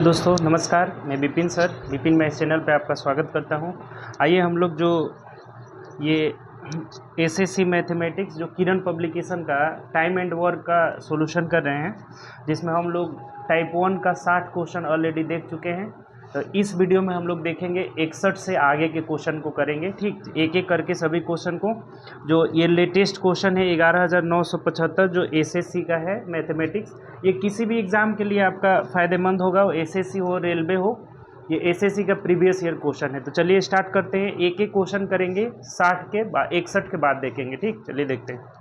दोस्तों नमस्कार, मैं विपिन मैं इस चैनल पे आपका स्वागत करता हूँ। आइए हम लोग जो ये एसएससी मैथमेटिक्स जो किरण पब्लिकेशन का टाइम एंड वर्क का सॉल्यूशन कर रहे हैं, जिसमें हम लोग टाइप 1 का 60 क्वेश्चन ऑलरेडी देख चुके हैं। तो इस वीडियो में हम लोग देखेंगे 61 से आगे के क्वेश्चन को करेंगे, ठीक, एक एक करके सभी क्वेश्चन को। जो ये लेटेस्ट क्वेश्चन है 11,975 जो एसएससी का है मैथमेटिक्स, ये किसी भी एग्ज़ाम के लिए आपका फ़ायदेमंद होगा, वो एसएससी हो रेलवे हो, ये एसएससी का प्रीवियस ईयर क्वेश्चन है। तो चलिए स्टार्ट करते हैं, एक एक क्वेश्चन करेंगे, 60 के बाद 61 के बाद देखेंगे, ठीक, चलिए देखते हैं।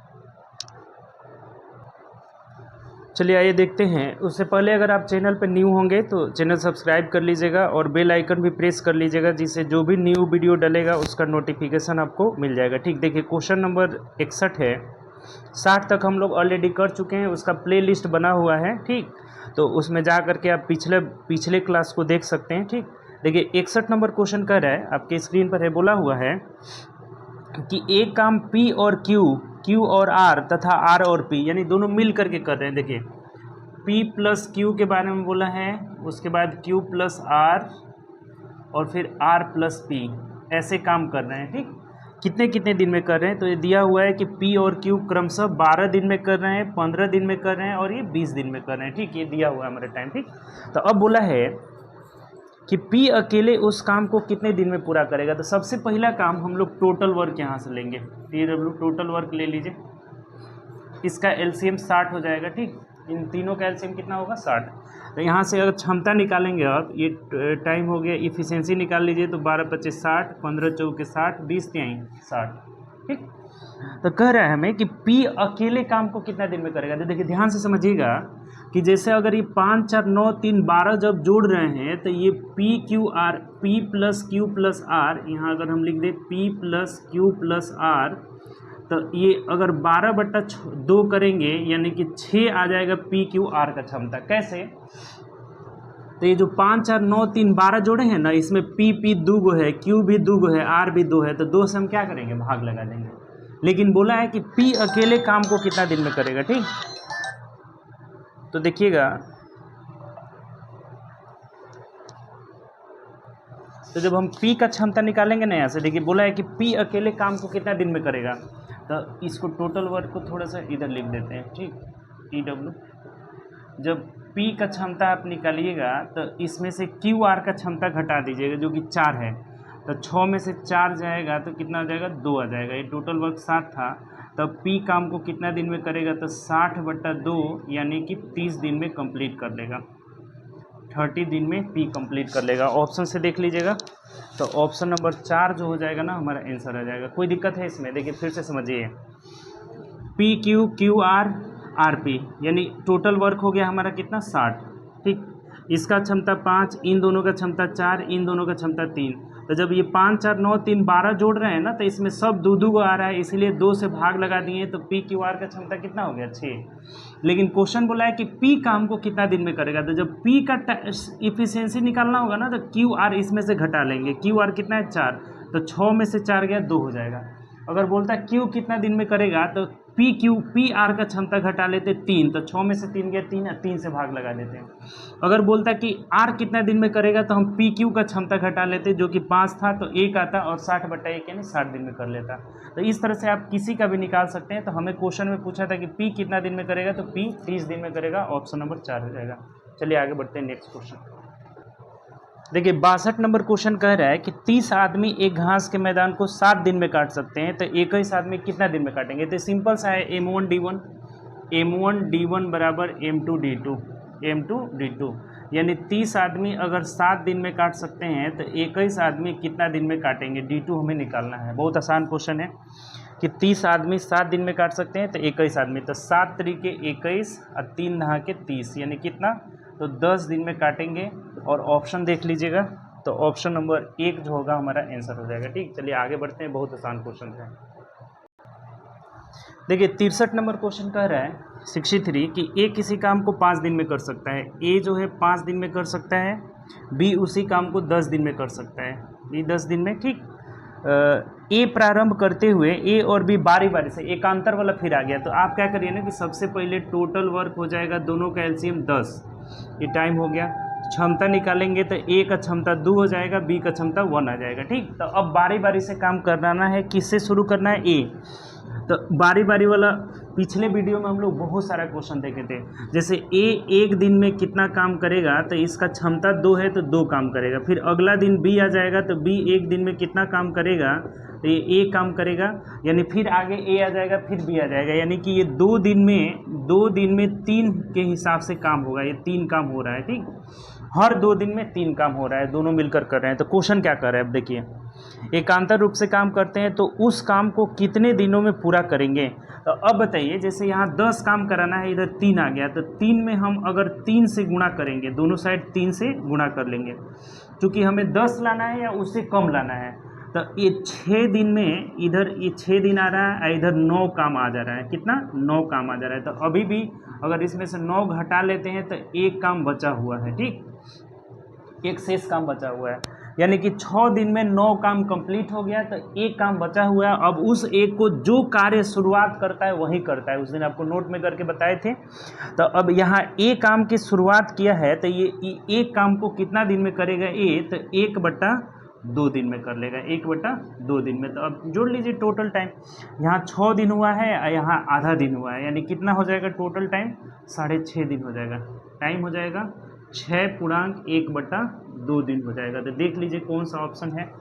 चलिए आइए देखते हैं। उससे पहले अगर आप चैनल पर न्यू होंगे तो चैनल सब्सक्राइब कर लीजिएगा और बेल आइकन भी प्रेस कर लीजिएगा, जिससे जो भी न्यू वीडियो डलेगा उसका नोटिफिकेशन आपको मिल जाएगा, ठीक। देखिए क्वेश्चन नंबर 61 है, 60 तक हम लोग ऑलरेडी कर चुके हैं, उसका प्ले लिस्ट बना हुआ है, ठीक। तो उसमें जा करके आप पिछले क्लास को देख सकते हैं, ठीक। देखिए 61 नंबर क्वेश्चन कह रहा है, आपके स्क्रीन पर है, बोला हुआ है कि एक काम P और Q और R तथा R और P यानी दोनों मिल करके कर रहे हैं। देखिए P प्लस Q के बारे में बोला है, उसके बाद Q प्लस R और फिर R प्लस P, ऐसे काम कर रहे हैं, ठीक। कितने कितने दिन में कर रहे हैं, तो ये दिया हुआ है कि P और Q क्रमशः 12 दिन में कर रहे हैं, 15 दिन में कर रहे हैं और ये 20 दिन में कर रहे हैं, ठीक। ये दिया हुआ है हमारे टाइम, ठीक। तो अब बोला है कि P अकेले उस काम को कितने दिन में पूरा करेगा। तो सबसे पहला काम हम लोग टोटल वर्क यहाँ से लेंगे, TW टोटल वर्क ले लीजिए, इसका एलसीएम 60 हो जाएगा, ठीक। इन तीनों का एलसीएम कितना होगा, 60। तो यहाँ से अगर क्षमता निकालेंगे आप, ये टाइम हो गया, इफिशिएंसी निकाल लीजिए, तो 12 × 25 60, 15 × 4 60, 20 × 3 60, ठीक। तो कह रहा है हमें कि P अकेले काम को कितना दिन में करेगा। तो देखिए ध्यान से समझिएगा कि जैसे अगर ये 5 4 9 3 12 जब जोड़ रहे हैं तो ये P plus Q plus R, यहाँ अगर हम लिख दें P plus Q plus R, तो ये अगर 12/2 करेंगे यानी कि 6 आ जाएगा P Q R का क्षमता। कैसे, तो ये जो 5 4 9 3 12 जोड़े हैं ना, इसमें P दो गो है, Q भी दो गो है, R भी दो है, तो 2 से हम क्या करेंगे, भाग लगा देंगे। लेकिन बोला है कि P अकेले काम को कितना दिन में करेगा, ठीक। तो देखिएगा, तो जब हम P का क्षमता निकालेंगे ना, यहाँ से देखिए बोला है कि P अकेले काम को कितना दिन में करेगा। तो इसको टोटल वर्क को थोड़ा सा इधर लिख देते हैं, ठीक, TW। जब P का क्षमता आप निकालिएगा तो इसमें से QR का क्षमता घटा दीजिएगा, जो कि 4 है। तो 6 में से 4 जाएगा तो कितना आ जाएगा, 2 आ जाएगा। ये टोटल वर्क 60 था, तब P काम को कितना दिन में करेगा, तो 60/2 यानी कि 30 दिन में कंप्लीट कर लेगा, 30 दिन में P कंप्लीट कर लेगा। ऑप्शन से देख लीजिएगा, तो ऑप्शन नंबर 4 जो हो जाएगा ना, हमारा आंसर आ जाएगा। कोई दिक्कत है इसमें, देखिए फिर से समझिए, P Q Q R R P यानी टोटल वर्क हो गया हमारा कितना, 60, ठीक। इसका क्षमता 5, इन दोनों का क्षमता 4, इन दोनों का क्षमता 3। तो जब ये 5 4 9 3 12 जोड़ रहे हैं ना, तो इसमें सब दो दो को आ रहा है, इसीलिए 2 से भाग लगा दिए, तो P Q R का क्षमता कितना हो गया, 6। लेकिन क्वेश्चन बोला है कि P काम को कितना दिन में करेगा। तो जब P का इफिशियंसी निकालना होगा ना, तो Q R इसमें से घटा लेंगे। Q R कितना है, 4, तो 6 में से 4 गया, 2 हो जाएगा। अगर बोलता है Q कितना दिन में करेगा, तो P R का क्षमता घटा लेते 3, तो 6 में से 3 गया, 3 3 से भाग लगा देते हैं। अगर बोलता है कि R कितना दिन में करेगा, तो हम P Q का क्षमता घटा लेते, जो कि 5 था, तो 1 आता और 60/1 यानी 60 दिन में कर लेता। तो इस तरह से आप किसी का भी निकाल सकते हैं। तो हमें क्वेश्चन में पूछा था कि P कितना दिन में करेगा, तो P 30 दिन में करेगा, ऑप्शन नंबर 4 हो जाएगा। चलिए आगे बढ़ते हैं नेक्स्ट क्वेश्चन। देखिए 62 नंबर क्वेश्चन कह रहा है कि 30 आदमी एक घास के मैदान को 7 दिन में काट सकते हैं, तो 21 आदमी कितना दिन में काटेंगे। तो सिंपल सा है, M1 D1 बराबर M2 D2 यानी 30 आदमी अगर 7 दिन में काट सकते हैं, तो 21 आदमी कितना दिन में काटेंगे, D2 हमें निकालना है। बहुत आसान क्वेश्चन है कि 30 आदमी 7 दिन में काट सकते हैं, तो 21 आदमी, तो 7 तरीके 21 और 3 दहा के 30 यानी कितना, तो 10 दिन में काटेंगे। और ऑप्शन देख लीजिएगा, तो ऑप्शन नंबर 1 जो होगा हमारा आंसर हो जाएगा, ठीक। चलिए आगे बढ़ते हैं, बहुत आसान क्वेश्चन है। देखिए 63 नंबर क्वेश्चन कह रहा है 63 कि A किसी काम को 5 दिन में कर सकता है। A जो है 5 दिन में कर सकता है, B उसी काम को 10 दिन में कर सकता है, B 10 दिन में, ठीक। A प्रारंभ करते हुए A और B बारी बारी से, एकांतर वाला फिर आ गया, तो आप क्या करिए ना कि सबसे पहले टोटल वर्क हो जाएगा, दोनों का एलसीएम 10, ये टाइम हो गया। क्षमता निकालेंगे तो ए का क्षमता 2 हो जाएगा, बी का क्षमता 1 आ जाएगा। ठीक, तो अब बारी बारी से काम करना है। किससे शुरू करना है? ए। तो बारी बारी वाला पिछले वीडियो में हम लोग बहुत सारा क्वेश्चन देखे थे। जैसे ए एक दिन में कितना काम करेगा, तो इसका क्षमता 2 है तो 2 काम करेगा। फिर अगला दिन बी आ जाएगा, तो बी एक दिन में कितना काम करेगा, तो ये ए काम करेगा। यानी फिर आगे ए आ जाएगा, फिर बी आ जाएगा। यानी कि ये 2 दिन में 3 के हिसाब से काम होगा। ये 3 काम हो रहा है। ठीक, हर 2 दिन में 3 काम हो रहा है, दोनों मिलकर कर रहे हैं। तो क्वेश्चन क्या कर रहे हैं, अब देखिए, एकांतर रूप से काम करते हैं तो उस काम को कितने दिनों में पूरा करेंगे। तो अब बताइए, जैसे यहाँ 10 काम कराना है, इधर 3 आ गया, तो 3 में हम अगर 3 से गुणा करेंगे, दोनों साइड 3 से गुणा कर लेंगे, क्योंकि हमें 10 लाना है या उससे कम लाना है। तो ये 6 दिन में, इधर ये 6 दिन आ रहा है, इधर 9 काम आ जा रहा है। कितना? 9 काम आ जा रहा है। तो अभी भी अगर इसमें से 9 घटा लेते हैं तो एक काम बचा हुआ है। ठीक, एक शेष काम बचा हुआ है। यानी कि 6 दिन में 9 काम कंप्लीट हो गया, तो एक काम बचा हुआ है। अब उस एक को जो कार्य शुरुआत करता है वही करता है। उस दिन आपको नोट में करके बताए थे। तो अब यहाँ एक काम की शुरुआत किया है, तो ये एक काम को कितना दिन में करेगा ए, तो 1/2 दिन में कर लेगा। 1/2 दिन में। तो अब जोड़ लीजिए टोटल टाइम। यहाँ 6 दिन हुआ है और यहाँ आधा दिन हुआ है, यानी कितना हो जाएगा टोटल टाइम? 6.5 दिन हो जाएगा। टाइम हो जाएगा 6/1/2 दिन हो जाएगा। तो देख लीजिए कौन सा ऑप्शन है।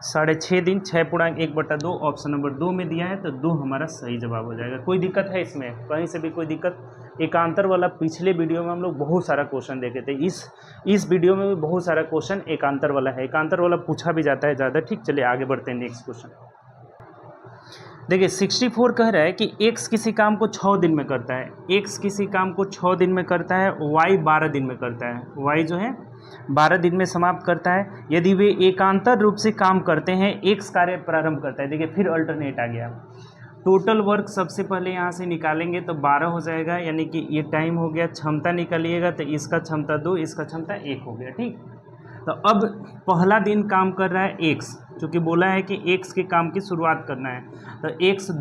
6.5 दिन, 6/1/2 ऑप्शन नंबर 2 में दिया है, तो 2 हमारा सही जवाब हो जाएगा। कोई दिक्कत है इसमें? कहीं से भी कोई दिक्कत? एकांतर वाला पिछले वीडियो में हम लोग बहुत सारा क्वेश्चन देखे थे। इस वीडियो में भी बहुत सारा क्वेश्चन एकांतर वाला है। एकांतर वाला पूछा भी जाता है ज़्यादा। ठीक, चलिए आगे बढ़ते हैं नेक्स्ट क्वेश्चन। देखिए 64 कह रहा है कि x किसी काम को 6 दिन में करता है। x किसी काम को 6 दिन में करता है, y 12 दिन में करता है। y जो है 12 दिन में समाप्त करता है। यदि वे एकांतर रूप से काम करते हैं, x कार्य प्रारंभ करता है। देखिए फिर अल्टरनेट आ गया। टोटल वर्क सबसे पहले यहाँ से निकालेंगे तो 12 हो जाएगा, यानी कि ये टाइम हो गया। क्षमता निकालिएगा तो इसका क्षमता 2, इसका क्षमता 1 हो गया। ठीक, तो अब पहला दिन काम कर रहा है x, क्योंकि बोला है कि x के काम की शुरुआत करना है। तो x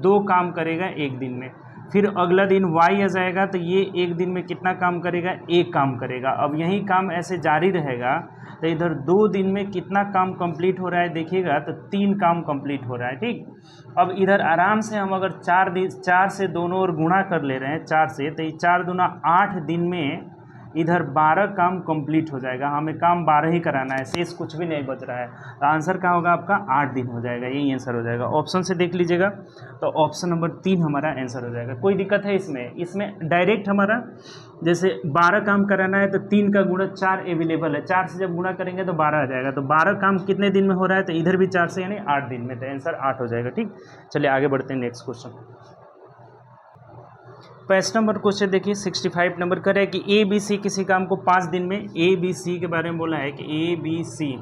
दो काम करेगा एक दिन में। फिर अगला दिन y आ जाएगा, तो ये एक दिन में कितना काम करेगा? 1 काम करेगा। अब यही काम ऐसे जारी रहेगा, तो इधर 2 दिन में कितना काम कंप्लीट हो रहा है देखिएगा, तो 3 काम कंप्लीट हो रहा है। ठीक, अब इधर आराम से हम अगर 4 से दोनों ओर गुणा कर ले रहे हैं 4 से, तो ये 4 दूना 8 दिन में इधर 12 काम कंप्लीट हो जाएगा। हमें काम 12 ही कराना है, शेष कुछ भी नहीं बच रहा है। तो आंसर क्या होगा आपका? 8 दिन हो जाएगा। यही आंसर हो जाएगा। ऑप्शन से देख लीजिएगा, तो ऑप्शन नंबर 3 हमारा आंसर हो जाएगा। कोई दिक्कत है इसमें? इसमें डायरेक्ट हमारा जैसे 12 काम कराना है, तो 3 का गुणा 4 अवेलेबल है। 4 से जब गुणा करेंगे तो 12 आ जाएगा। तो 12 काम कितने दिन में हो रहा है? तो इधर भी 4 से, यानी 8 दिन में। तो आंसर 8 हो जाएगा। ठीक, चलिए आगे बढ़ते हैं नेक्स्ट क्वेश्चन। 5 नंबर क्वेश्चन देखिए 65 नंबर का है कि ए बी सी किसी काम को 5 दिन में, ए बी सी के बारे में बोला है कि ए बी सी,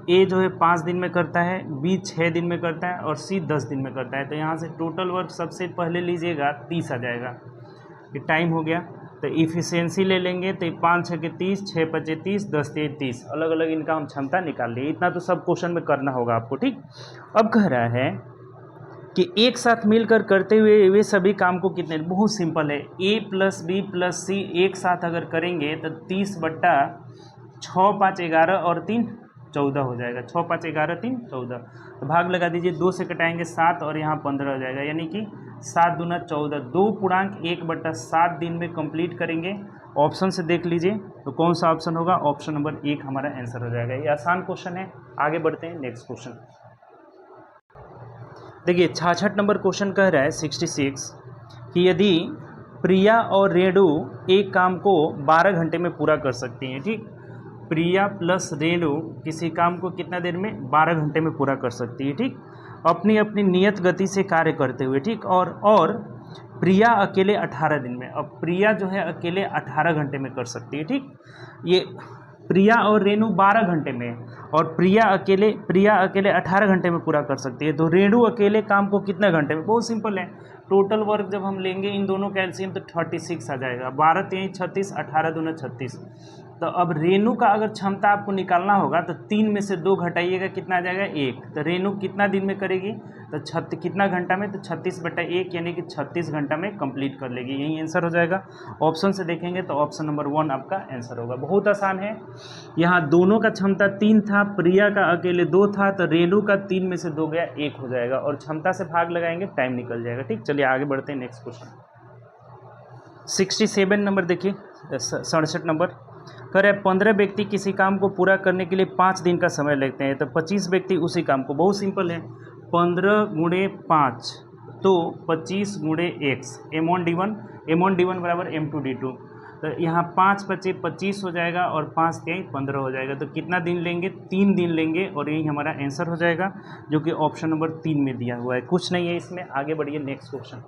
ए जो है 5 दिन में करता है, बी 6 दिन में करता है और सी 10 दिन में करता है। तो यहाँ से टोटल वर्क सबसे पहले लीजिएगा 30 आ जाएगा। ये टाइम हो गया, तो इफिशियंसी ले लेंगे, तो 5 6 के 30, 6 5 30, 10 3 30, अलग अलग इनका हम क्षमता निकाल लिए। इतना तो सब क्वेश्चन में करना होगा आपको। ठीक, अब कह रहा है कि एक साथ मिलकर करते हुए वे सभी काम को कितने, बहुत सिंपल है। a प्लस बी प्लस सी एक साथ अगर करेंगे तो 30/6 5 11 और 3 14 हो जाएगा। 6 5 11 3 14, तो भाग लगा दीजिए। 2 से कटाएंगे 7 और यहाँ 15 हो जाएगा, यानी कि 7 दूना 14, 2.1/7 दिन में कंप्लीट करेंगे। ऑप्शन से देख लीजिए तो कौन सा ऑप्शन होगा? ऑप्शन नंबर 1 हमारा आंसर हो जाएगा। ये आसान क्वेश्चन है। आगे बढ़ते हैं नेक्स्ट क्वेश्चन। देखिए 66 नंबर क्वेश्चन कह रहा है 66 कि यदि प्रिया और रेणु एक काम को 12 घंटे में पूरा कर सकती हैं। ठीक, प्रिया प्लस रेणु किसी काम को कितना देर में? 12 घंटे में पूरा कर सकती है। ठीक, अपनी अपनी नियत गति से कार्य करते हुए। ठीक, और प्रिया अकेले 18 दिन में। अब प्रिया जो है अकेले 18 घंटे में कर सकती है। ठीक, ये प्रिया और रेणु 12 घंटे में, और प्रिया अकेले 18 घंटे में पूरा कर सकती है। तो रेणु अकेले काम को कितने घंटे में? बहुत सिंपल है। टोटल वर्क जब हम लेंगे इन दोनों का एलसीएम तो 36 आ जाएगा। 12 3 36, 18 दूना 36, तो अब रेणु का अगर क्षमता आपको निकालना होगा तो 3 में से 2 घटाइएगा, कितना आ जाएगा 1। तो रेणु कितना दिन में करेगी, तो कितना घंटा में, तो 36/1 यानी कि 36 घंटा में कंप्लीट कर लेगी। यही आंसर हो जाएगा। ऑप्शन से देखेंगे तो ऑप्शन नंबर 1 आपका आंसर होगा। बहुत आसान है। यहाँ दोनों का क्षमता 3 था, प्रिया का अकेले 2 था, तो रेणु का 3 में से 2 गया 1 हो जाएगा, और क्षमता से भाग लगाएंगे टाइम निकल जाएगा। ठीक, चलिए आगे बढ़ते हैं। नेक्स्ट क्वेश्चन 67 नंबर देखिए, 67 नंबर कह रहे हैं 15 व्यक्ति किसी काम को पूरा करने के लिए 5 दिन का समय लगते हैं, तो 25 व्यक्ति उसी काम को, बहुत सिंपल है, 15 गुणे 5 तो 25 गुणे x, m1d1 बराबर m2d2। तो यहाँ 5 बचे 25 हो जाएगा, और 5 3 15 हो जाएगा। तो कितना दिन लेंगे, 3 दिन लेंगे, और यही हमारा आंसर हो जाएगा, जो कि ऑप्शन नंबर 3 में दिया हुआ है। कुछ नहीं है इसमें। आगे बढ़िए नेक्स्ट क्वेश्चन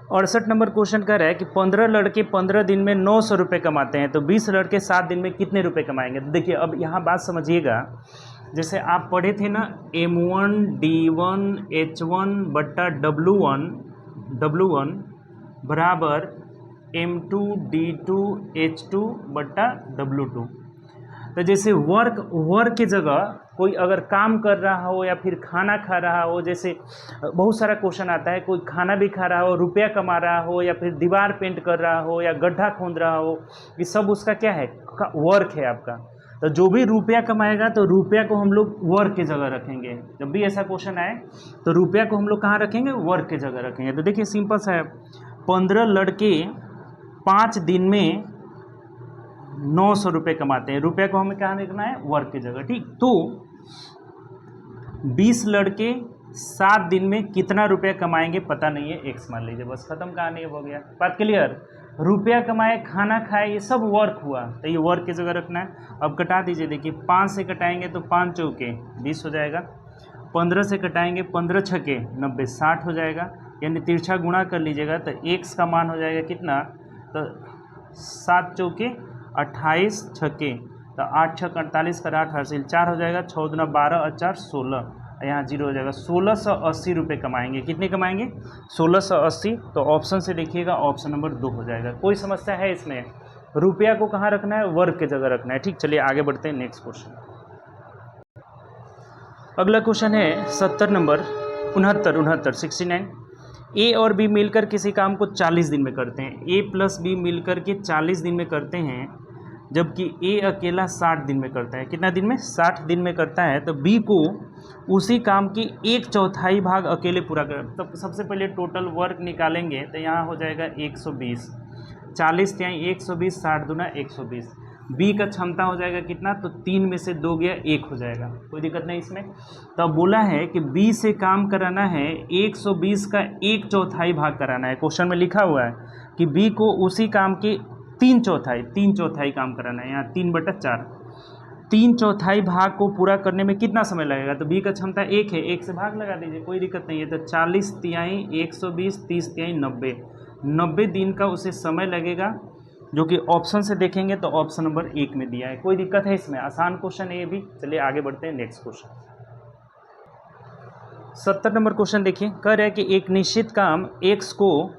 68 नंबर क्वेश्चन कह रहा है कि 15 लड़के 15 दिन में 900 रुपये कमाते हैं, तो 20 लड़के 7 दिन में कितने रुपए कमाएंगे। तो देखिए अब यहाँ बात समझिएगा, जैसे आप पढ़े थे ना m1d1 h1 बट्टा w1 बराबर m2d2 h2 बट्टा w2। तो जैसे वर्क की जगह कोई अगर काम कर रहा हो या फिर खाना खा रहा हो, जैसे बहुत सारा क्वेश्चन आता है, कोई खाना भी खा रहा हो, रुपया कमा रहा हो, या फिर दीवार पेंट कर रहा हो, या गड्ढा खोद रहा हो, ये सब उसका क्या है, वर्क है आपका। तो जो भी रुपया कमाएगा तो रुपया को हम लोग वर्क की जगह रखेंगे। जब भी ऐसा क्वेश्चन आए तो रुपया को हम लोग कहाँ रखेंगे, वर्क की जगह रखेंगे। तो देखिए सिंपल सा है, 15 लड़के 5 दिन में 900 रुपये कमाते हैं, रुपया को हमें कहाँ देखना है, वर्क की जगह। ठीक, तो 20 लड़के 7 दिन में कितना रुपया कमाएंगे पता नहीं है, x मान लीजिए, बस खत्म कहानी हो गया। बात क्लियर। रुपया कमाए, खाना खाए, ये सब वर्क हुआ, तो ये वर्क की जगह रखना है। अब कटा दीजिए, देखिए 5 से कटाएंगे तो 5 चौके 20 हो जाएगा, 15 से कटाएंगे 15 छके 90 60 हो जाएगा, यानी तिरछा गुणा कर लीजिएगा तो x का मान हो जाएगा कितना, तो 7 चौके 28 छके, तो 8 छक 48 का 8 हासिल 4 हो जाएगा, 6 दूना 12 और 4 16, यहाँ 0 हो जाएगा। 1680 रुपये कमाएंगे। कितने कमाएंगे, 1680। तो ऑप्शन से देखिएगा ऑप्शन नंबर 2 हो जाएगा। कोई समस्या है इसमें, रुपया को कहाँ रखना है, वर्क की जगह रखना है। ठीक, चलिए आगे बढ़ते हैं। नेक्स्ट क्वेश्चन, अगला क्वेश्चन है 70 नंबर 69। ए और बी मिलकर किसी काम को 40 दिन में करते हैं, ए प्लस बी मिलकर के 40 दिन में करते हैं, जबकि ए अकेला 60 दिन में करता है। कितना दिन में, 60 दिन में करता है। तो बी को उसी काम की 1/4 भाग अकेले पूरा कर। तो सबसे पहले टोटल वर्क निकालेंगे, तो यहाँ हो जाएगा 120, 40 ત્યાં 120, 60 दूना 120। बी का क्षमता हो जाएगा कितना, तो 3 में से 2 गया 1 हो जाएगा, कोई दिक्कत नहीं इसमें। तो अब बोला है कि बी से काम कराना है 120 का 1/4 भाग कराना है। क्वेश्चन में लिखा हुआ है कि बी को उसी काम के 3/4 काम कराना है। यहाँ 3/4, 3/4 भाग को पूरा करने में कितना समय लगेगा, तो बी का क्षमता 1 है, 1 से भाग लगा दीजिए, कोई दिक्कत नहीं है। तो 40 तिहाई 120, 30 तिहाई 90, 90 दिन का उसे समय लगेगा, जो कि ऑप्शन से देखेंगे तो ऑप्शन नंबर 1 में दिया है। कोई दिक्कत है इसमें, आसान क्वेश्चन है ये भी। चलिए आगे बढ़ते हैं। नेक्स्ट क्वेश्चन 70 नंबर क्वेश्चन देखिए, कह रहा है कि एक निश्चित काम x को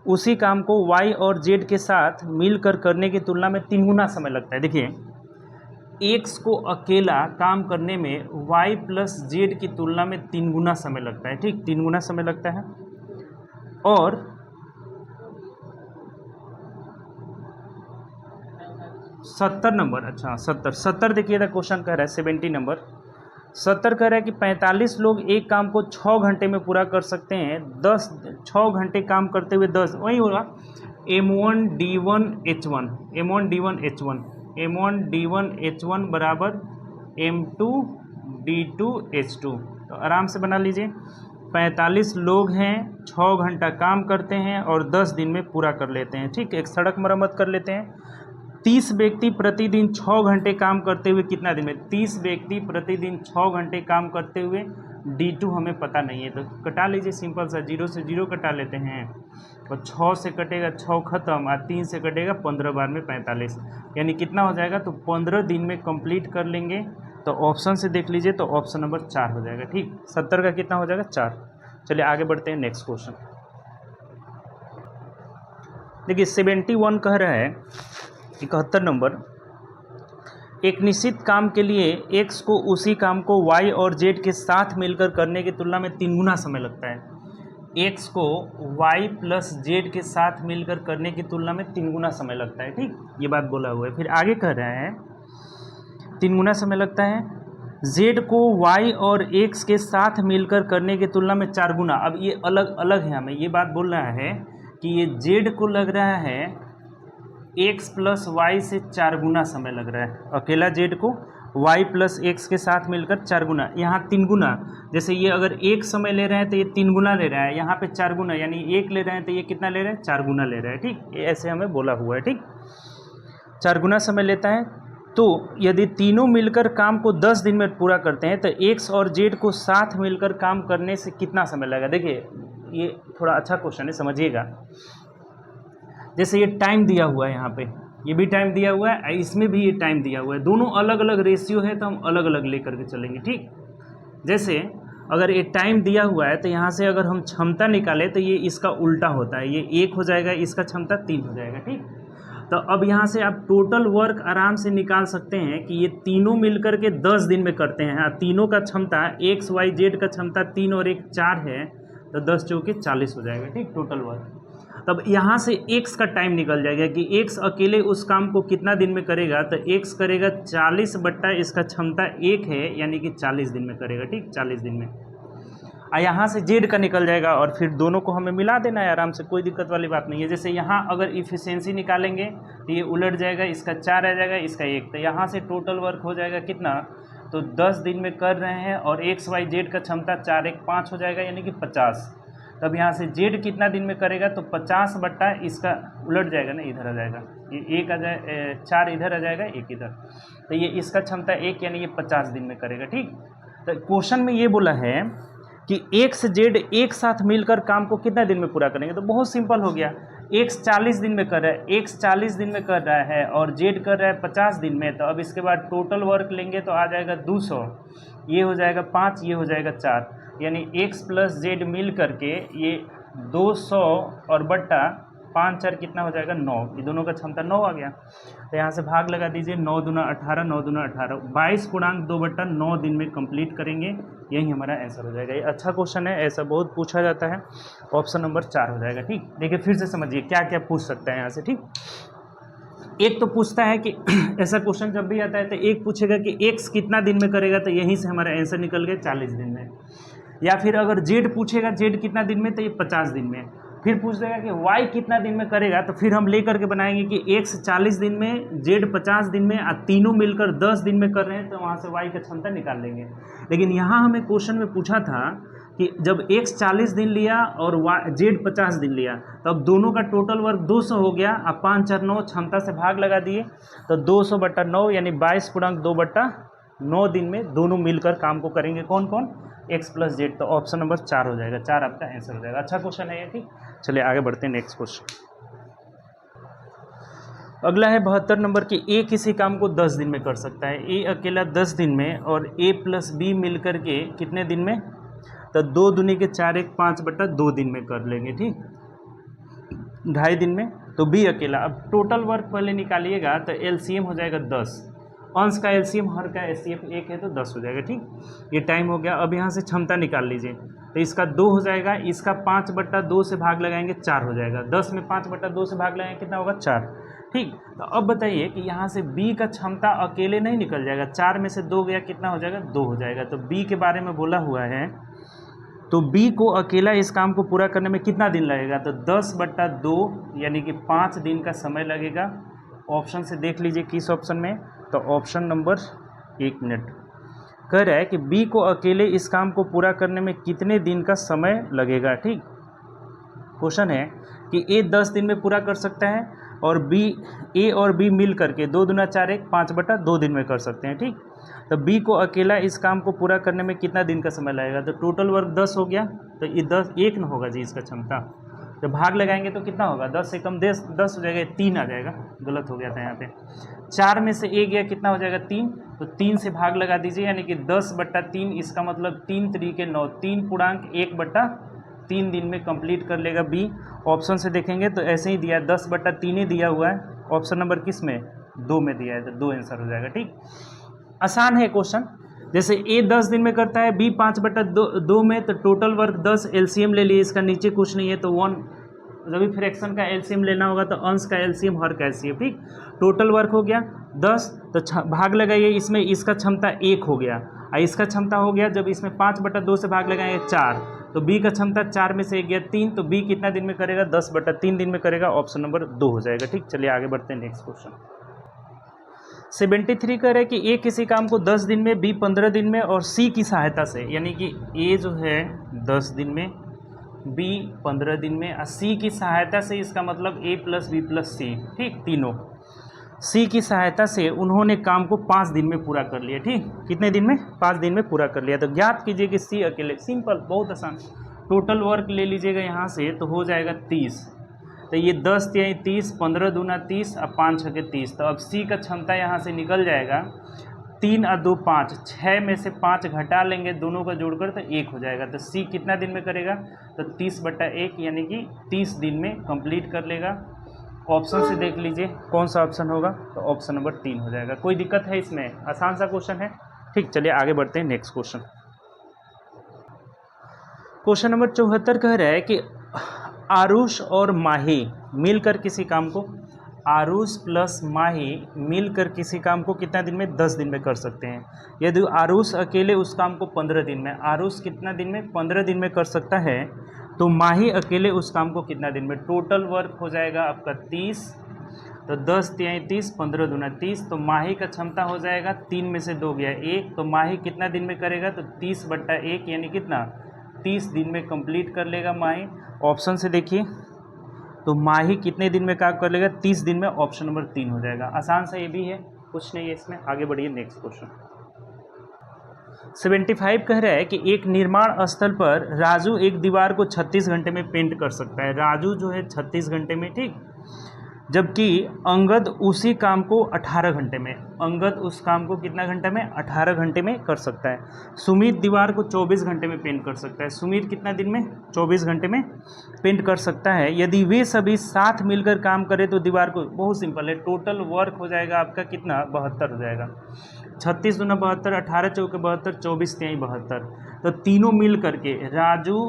उसी काम को y और z के साथ मिलकर करने की तुलना में 3 गुना समय लगता है। देखिए x को अकेला काम करने में y प्लस z की तुलना में 3 गुना समय लगता है। ठीक, 3 गुना समय लगता है। और 70 नंबर, अच्छा 70 देखिएगा क्वेश्चन कह रहा है 70 नंबर 70 कह रहा है कि 45 लोग एक काम को 6 घंटे में पूरा कर सकते हैं। 6 घंटे काम करते हुए 10, वही होगा m1d1h1 बराबर m2d2h2। तो आराम से बना लीजिए, 45 लोग हैं, 6 घंटा काम करते हैं और 10 दिन में पूरा कर लेते हैं। ठीक, एक सड़क मरम्मत कर लेते हैं। 30 व्यक्ति प्रतिदिन 6 घंटे काम करते हुए कितना दिन में, 30 व्यक्ति प्रतिदिन 6 घंटे काम करते हुए D2 हमें पता नहीं है, तो कटा लीजिए सिंपल सा, 0 से 0 कटा लेते हैं, और 6 से कटेगा 6 खत्म, और 3 से कटेगा 15 बार में 45, यानी कितना हो जाएगा, तो 15 दिन में कंप्लीट कर लेंगे। तो ऑप्शन से देख लीजिए तो ऑप्शन नंबर 4 हो जाएगा। ठीक, 70 का कितना हो जाएगा, 4। चलिए आगे बढ़ते हैं। नेक्स्ट क्वेश्चन देखिए 71 कह रहा है 71 नंबर, एक निश्चित काम के लिए x को उसी काम को y और z के साथ मिलकर करने की तुलना में 3 गुना समय लगता है। x को y प्लस z के साथ मिलकर करने की तुलना में 3 गुना समय लगता है, ठीक, ये बात बोला हुआ है। फिर आगे कह रहे हैं 3 गुना समय लगता है, z को y और x के साथ मिलकर करने की तुलना में 4 गुना। अब ये अलग अलग है, हमें ये बात बोल रहा है कि ये z को लग रहा है x प्लस वाई से 4 गुना समय लग रहा है, अकेला z को y प्लस एक्स के साथ मिलकर 4 गुना, यहाँ 3 गुना। जैसे ये अगर 1 समय ले रहे हैं तो ये 3 गुना ले रहा है, यहाँ पे 4 गुना, यानी 1 ले रहे हैं तो ये कितना ले रहा है, 4 गुना ले रहा है, ठीक, ये ऐसे हमें बोला हुआ है, ठीक, 4 गुना समय लेता है। तो यदि तीनों मिलकर काम को 10 दिन में पूरा करते हैं तो x और z को साथ मिलकर काम करने से कितना समय लगेगा। देखिए ये थोड़ा अच्छा क्वेश्चन है, समझिएगा। जैसे ये टाइम दिया हुआ है, यहाँ पे ये भी टाइम दिया हुआ है, इसमें भी ये टाइम दिया हुआ है, दोनों अलग अलग रेशियो है तो हम अलग अलग लेकर के चलेंगे, ठीक। जैसे अगर ये टाइम दिया हुआ है तो यहाँ से अगर हम क्षमता निकालें तो ये इसका उल्टा होता है, ये 1 हो जाएगा, इसका क्षमता 3 हो जाएगा, ठीक। तो अब यहाँ से आप टोटल वर्क आराम से निकाल सकते हैं कि ये तीनों मिलकर के 10 दिन में करते हैं। तीनों का क्षमता एक्स वाई जेड का क्षमता 3 और 1 4 है, तो 10 चौके 40 हो जाएगा, ठीक, टोटल वर्क। तब यहाँ से x का टाइम निकल जाएगा कि x अकेले उस काम को कितना दिन में करेगा, तो x करेगा 40 बट्टा इसका क्षमता 1 है, यानी कि 40 दिन में करेगा, ठीक, 40 दिन में। यहाँ से z का निकल जाएगा और फिर दोनों को हमें मिला देना है आराम से, कोई दिक्कत वाली बात नहीं है। जैसे यहाँ अगर इफिशिएंसी निकालेंगे तो ये उलट जाएगा, इसका 4 आ जाएगा, इसका 1, तो यहाँ से टोटल वर्क हो जाएगा कितना, तो 10 दिन में कर रहे हैं और एक्स वाई जेड का क्षमता 4 1 5 हो जाएगा, यानी कि 50। तब यहाँ से जेड कितना दिन में करेगा, तो 50 बट्टा इसका उलट जाएगा ना, इधर आ जाएगा, ये 1 आ जाए, 4 इधर आ जाएगा, 1 इधर, तो ये इसका क्षमता 1, यानी ये 50 दिन में करेगा, ठीक। तो क्वेश्चन में ये बोला है कि एक्स जेड एक साथ मिलकर काम को कितना दिन में पूरा करेंगे, तो बहुत सिंपल हो गया, एक्स 40 दिन में कर रहा है, एक्स 40 दिन में कर रहा है और जेड कर रहा है 50 दिन में। तो अब इसके बाद टोटल वर्क लेंगे तो आ जाएगा 200, ये हो जाएगा 5, ये हो जाएगा 4, यानी x प्लस जेड मिल करके ये 200 और बट्टा 5 4 कितना हो जाएगा 9, ये दोनों का क्षमता 9 आ गया। तो यहाँ से भाग लगा दीजिए, 9 दूना 18, 9 दूना 18, 22 × 2 बट्टा 9 दिन में कंप्लीट करेंगे, यही हमारा आंसर हो जाएगा। ये अच्छा क्वेश्चन है, ऐसा बहुत पूछा जाता है, ऑप्शन नंबर 4 हो जाएगा, ठीक। देखिए फिर से समझिए क्या क्या पूछ सकता है यहाँ से, ठीक। एक तो पूछता है कि ऐसा क्वेश्चन जब भी आता है तो एक पूछेगा कि x कितना दिन में करेगा, तो यहीं से हमारा आंसर निकल गया 40 दिन में। या फिर अगर जेड पूछेगा जेड कितना दिन में, तो ये 50 दिन में। फिर पूछ देगा कि वाई कितना दिन में करेगा, तो फिर हम ले करके बनाएंगे कि एक्स 40 दिन में, जेड 50 दिन में, और तीनों मिलकर 10 दिन में कर रहे हैं, तो वहाँ से वाई का क्षमता निकाल लेंगे। लेकिन यहाँ हमें क्वेश्चन में पूछा था कि जब एक्स 40 दिन लिया और जेड 50 दिन लिया, तो अब दोनों का टोटल वर्क 200 हो गया। अब 5 4 9 क्षमता से भाग लगा दिए, तो 200 बट्टा 9 यानी 22 × 2 बट्टा 9 दिन में दोनों मिलकर काम को करेंगे। कौन कौन, एक्स प्लस जेड। तो ऑप्शन नंबर 4 हो जाएगा, 4 आपका आंसर हो जाएगा। अच्छा क्वेश्चन है ये, ठीक। चलिए आगे बढ़ते हैं, नेक्स्ट क्वेश्चन अगला है 72 नंबर की, ए किसी काम को 10 दिन में कर सकता है। ए अकेला 10 दिन में और ए प्लस बी मिलकर के कितने दिन में, तो 2 दूनी के 4 1 5 बट्टा 2 दिन में कर लेंगे, ठीक, 2.5 दिन में। तो बी अकेला, अब टोटल वर्क पहले निकालिएगा तो एलसीएम हो जाएगा 10, अंश का एलसीएम हर का एचसीएफ 1 है तो 10 हो जाएगा, ठीक। ये टाइम हो गया। अब यहाँ से क्षमता निकाल लीजिए, तो इसका 2 हो जाएगा, इसका 5 बट्टा 2 से भाग लगाएंगे 4 हो जाएगा, 10 में 5 बट्टा 2 से भाग लगाएंगे कितना होगा 4, ठीक। तो अब बताइए कि यहाँ से बी का क्षमता अकेले नहीं निकल जाएगा, 4 में से 2 गया कितना हो जाएगा 2 हो जाएगा। तो बी के बारे में बोला हुआ है, तो बी को अकेला इस काम को पूरा करने में कितना दिन लगेगा, तो 10 बट्टा 2 यानी कि 5 दिन का समय लगेगा। ऑप्शन से देख लीजिए किस ऑप्शन में, तो ऑप्शन नंबर 1 मिनट कह रहा है कि बी को अकेले इस काम को पूरा करने में कितने दिन का समय लगेगा, ठीक। क्वेश्चन है कि ए 10 दिन में पूरा कर सकता है और बी, ए और बी मिल करके 2 दूना 4 1 5 बट्टा 2 दिन में कर सकते हैं, ठीक। तो बी को अकेला इस काम को पूरा करने में कितना दिन का समय लगेगा, तो टोटल वर्क 10 हो गया, तो ये 10 1 न होगा जी इसका क्षमता, तो भाग लगाएंगे तो कितना होगा, 10 से कम 10 हो जाएगा, 3 आ जाएगा, गलत हो गया था यहाँ पे। 4 में से ए गया कितना हो जाएगा 3, तो 3 से भाग लगा दीजिए, यानी कि 10 बट्टा 3, इसका मतलब 3 तरीके 9, 3 पूर्णांक 1 बट्टा 3 दिन में कंप्लीट कर लेगा बी। ऑप्शन से देखेंगे तो ऐसे ही दिया, 10 बट्टा 3 ही दिया हुआ है, ऑप्शन नंबर किस में, 2 में दिया है, तो 2 आंसर हो जाएगा। ठीक, आसान है क्वेश्चन। जैसे ए 10 दिन में करता है, बी 5/2 में, तो टोटल वर्क 10, एलसीएम ले लिए, इसका नीचे कुछ नहीं है तो 1, जब भी फ्रैक्शन का एलसीएम लेना होगा तो अंश का एलसीएम हर का एलसीएम। ठीक, टोटल वर्क हो गया 10, तो भाग लगाइए इसमें, इसका क्षमता 1 हो गया और इसका क्षमता हो गया, जब इसमें 5/2 से भाग लगाएंगे 4, तो बी का क्षमता 4 में से 1 गया 3, तो बी कितना दिन में करेगा, 10/3 दिन में करेगा, ऑप्शन नंबर 2 हो जाएगा। ठीक, चलिए आगे बढ़ते हैं नेक्स्ट क्वेश्चन। 73 कह रहे हैं कि ए किसी काम को 10 दिन में, बी 15 दिन में और सी की सहायता से, यानी कि ए जो है 10 दिन में, बी 15 दिन में और सी की सहायता से, इसका मतलब ए प्लस बी प्लस सी, ठीक, तीनों सी की सहायता से उन्होंने काम को 5 दिन में पूरा कर लिया। ठीक, कितने दिन में, 5 दिन में पूरा कर लिया। तो ज्ञात कीजिए कि सी अकेले, सिंपल, बहुत आसान, टोटल वर्क ले लीजिएगा यहाँ से तो हो जाएगा 30, तो ये 10 तिहाई 30, 15 दूना 30 और 5 छके 30, तो अब सी का क्षमता यहाँ से निकल जाएगा 3 और 2 5, 6 में से 5 घटा लेंगे दोनों का जोड़कर तो 1 हो जाएगा। तो सी कितना दिन में करेगा, तो 30/1 यानी कि 30 दिन में कंप्लीट कर लेगा। ऑप्शन से देख लीजिए कौन सा ऑप्शन होगा, तो ऑप्शन नंबर 3 हो जाएगा। कोई दिक्कत है इसमें, आसान सा क्वेश्चन है। ठीक, चलिए आगे बढ़ते हैं नेक्स्ट क्वेश्चन। क्वेश्चन नंबर 74 कह रहा है कि आरुष और माही मिलकर किसी काम को, आरुष प्लस माही मिलकर किसी काम को कितना दिन में, 10 दिन में कर सकते हैं। यदि आरुष अकेले उस काम को 15 दिन में, आरुष कितना दिन में, 15 दिन में कर सकता है, तो माही अकेले उस काम को कितना दिन में, टोटल वर्क हो जाएगा आपका 30, तो 10 तिहाई 30, 15 दूना 30, तो माही का क्षमता हो जाएगा 3 में से 2 गया 1, तो माही कितना दिन में करेगा, तो 30/1 यानी कितना, 30 दिन में कंप्लीट कर लेगा माही। ऑप्शन से देखिए तो माही कितने दिन में काम कर लेगा, 30 दिन में, ऑप्शन नंबर 3 हो जाएगा। आसान सा ये भी है, कुछ नहीं है इसमें। आगे बढ़िए नेक्स्ट क्वेश्चन। 75 कह रहा है कि एक निर्माण स्थल पर राजू एक दीवार को 36 घंटे में पेंट कर सकता है, राजू जो है 36 घंटे में, ठीक, जबकि अंगद उसी काम को 18 घंटे में, अंगद उस काम को कितना घंटे में, 18 घंटे में कर सकता है। सुमित दीवार को 24 घंटे में पेंट कर सकता है, सुमित कितना दिन में, 24 घंटे में पेंट कर सकता है। यदि वे सभी साथ मिलकर काम करें तो दीवार को, बहुत सिंपल है, टोटल वर्क हो जाएगा आपका कितना, 72 हो जाएगा। 36 दूना 72, 18 चौके 72, 24 तिहाई 72, तो तीनों मिल करके राजू,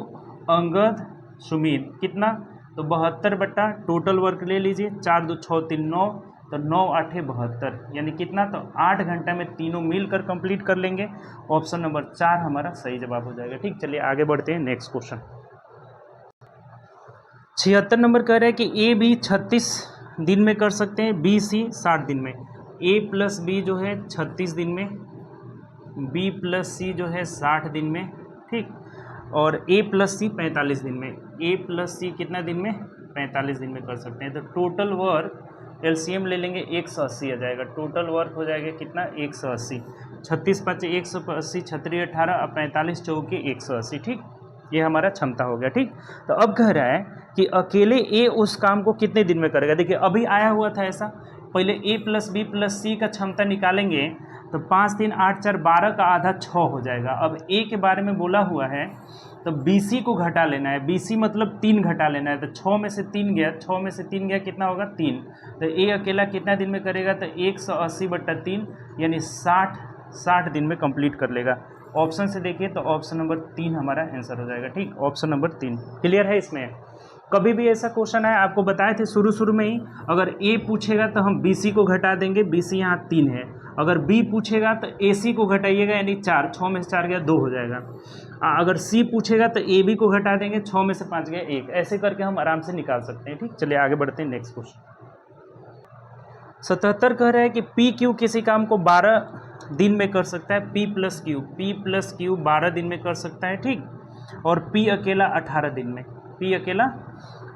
अंगद, सुमित कितना, तो 72 बट्टा टोटल वर्क ले लीजिए, 4 2 6 3 9, तो 9 8 72 यानी कितना, तो 8 घंटा में तीनों मिलकर कंप्लीट कर लेंगे। ऑप्शन नंबर 4 हमारा सही जवाब हो जाएगा। ठीक, चलिए आगे बढ़ते हैं नेक्स्ट क्वेश्चन। 76 नंबर कह रहे हैं कि ए बी 36 दिन में कर सकते हैं, बी सी 60 दिन में। ए प्लस बी जो है 36 दिन में, बी प्लस सी जो है 60 दिन में, ठीक, और ए प्लस सी 45 दिन में। ए प्लस सी कितना दिन में, 45 दिन में कर सकते हैं। तो टोटल वर्क एलसीएम ले लेंगे 180 आ जाएगा, टोटल वर्क हो जाएगा कितना, 180, 36 5 180, 36 18 और 45 चौके 180, ठीक, ये हमारा क्षमता हो गया। ठीक, तो अब कह रहा है कि अकेले ए उस काम को कितने दिन में करेगा। देखिए अभी आया हुआ था ऐसा, पहले ए प्लस बी प्लस सी का क्षमता निकालेंगे तो 5 3 8 4 12 का आधा 6 हो जाएगा। अब ए के बारे में बोला हुआ है तो बी सी को घटा लेना है, बी सी मतलब 3 घटा लेना है, तो 6 में से 3 गया, 6 में से 3 गया कितना होगा 3, तो ए अकेला कितना दिन में करेगा, तो 180/3 यानी 60 दिन में कंप्लीट कर लेगा। ऑप्शन से देखिए तो ऑप्शन नंबर 3 हमारा आंसर हो जाएगा। ठीक, ऑप्शन नंबर 3 क्लियर है। इसमें कभी भी ऐसा क्वेश्चन है, आपको बताए थे शुरू में ही, अगर ए पूछेगा तो हम बी सी को घटा देंगे, बी सी यहाँ 3 है, अगर बी पूछेगा तो ए सी को घटाइएगा यानी 4, 6 में से 4 गया 2 हो जाएगा, अगर सी पूछेगा तो ए बी को घटा देंगे, 6 में से 5 गया 1, ऐसे करके हम आराम से निकाल सकते हैं। ठीक, चलिए आगे बढ़ते हैं नेक्स्ट क्वेश्चन। 77 कह रहा है कि पी क्यू किसी काम को 12 दिन में कर सकता है, पी प्लस क्यू 12 दिन में कर सकता है, ठीक, और पी अकेला 18 दिन में, पी अकेला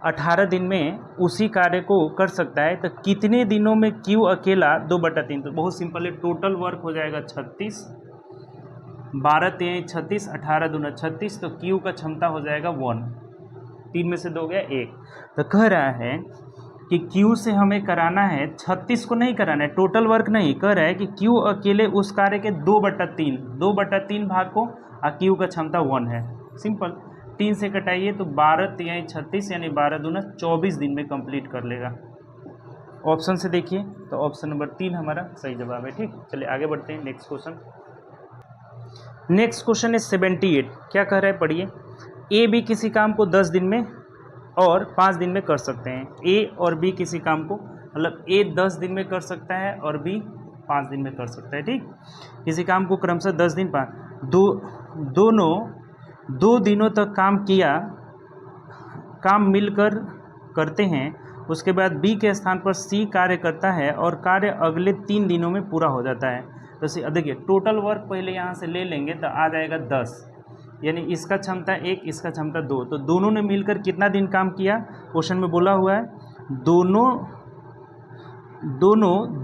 18 दिन में उसी कार्य को कर सकता है। तो कितने दिनों में क्यू अकेला 2/3, तो बहुत सिंपल है, टोटल वर्क हो जाएगा 36, 12 3 36, 18 दूना 36, तो क्यू का क्षमता हो जाएगा 1, 3 में से 2 गया 1। तो कह रहा है कि क्यू से हमें कराना है, 36 को नहीं कराना है, टोटल वर्क नहीं, कह रहा है कि क्यू अकेले उस कार्य के 2/3 भाग को, और क्यू का क्षमता 1 है। सिंपल, 3 से कटाइए तो 12 3 36 यानी 12 दूना 24 दिन में कंप्लीट कर लेगा। ऑप्शन से देखिए तो ऑप्शन नंबर 3 हमारा सही जवाब है। ठीक, चलिए आगे बढ़ते हैं नेक्स्ट क्वेश्चन। नेक्स्ट क्वेश्चन है 78। क्या कह रहा है पढ़िए। ए बी किसी काम को 10 दिन में और 5 दिन में कर सकते हैं। ए और बी किसी काम को, मतलब ए 10 दिन में कर सकता है और बी 5 दिन में कर सकता है। ठीक, किसी काम को क्रमशः 10 दिन दोनों 2 दिनों तक काम मिलकर करते हैं। उसके बाद बी के स्थान पर सी कार्य करता है और कार्य अगले 3 दिनों में पूरा हो जाता है। तो देखिए टोटल वर्क पहले यहाँ से ले लेंगे तो आ जाएगा 10, यानी इसका क्षमता 1, इसका क्षमता 2, तो दोनों ने मिलकर कितना दिन काम किया। क्वेश्चन में बोला हुआ है दोनों